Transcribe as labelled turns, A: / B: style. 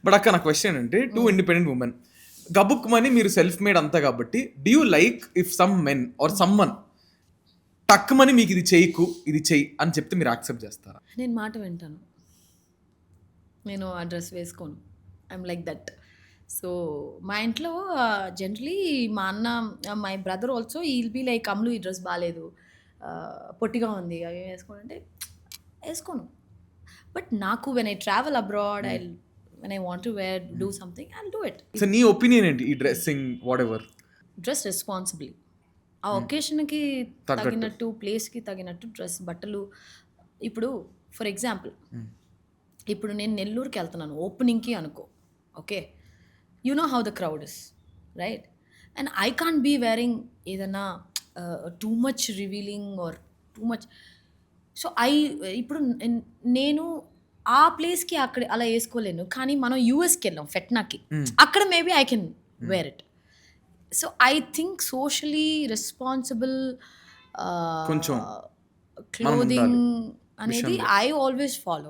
A: But అక్క నా question అంటే 2 ఇండిపెండెంట్ ఉమెన్ గబుక్కుమని మీరు సెల్ఫ్ మేడ్ అంతా కాబట్టి do you like if some men are summon టక్కుమని మీకు ఇది చేయకు ఇది చెయ్యి అని చెప్తే మీరు యాక్సెప్ట్ చేస్తారా?
B: నేను మాట వింటాను. నేను ఆ డ్రెస్ వేసుకోను. I'm like that. సో మా ఇంట్లో జనరలీ మా అన్న, my brother also he'll be like, అమ్ములు ఈ డ్రెస్ బాగాలేదు, పొట్టిగా ఉంది, అవి వేసుకోనంటే వేసుకోను. బట్ నాకు when I travel abroad, when I want to where do something I do it.
A: So నీ ఒపీనియన్ ఏంటి ఈ dressing what ever?
B: Dress responsibly, ఆ ఒకేషన్కి తగినట్టు, ప్లేస్కి తగినట్టు డ్రెస్, బట్టలు. ఇప్పుడు ఫర్ ఎగ్జాంపుల్, ఇప్పుడు నేను నెల్లూరుకి వెళ్తున్నాను ఓపెనింగ్కి అనుకో, okay, you know how the crowd is, right? And I can't be wearing ఏదన్నా too much revealing or too much. So ఇప్పుడు నేను ఆ ప్లేస్కి అక్కడ అలా వేసుకోలేను, కానీ మనం యూఎస్కి వెళ్ళాం ఫెట్నాకి, అక్కడ maybe I can wear it. So I think socially responsible
A: కొంచెం
B: క్లోదింగ్ అనేది ఐ ఆల్వేస్ ఫాలో.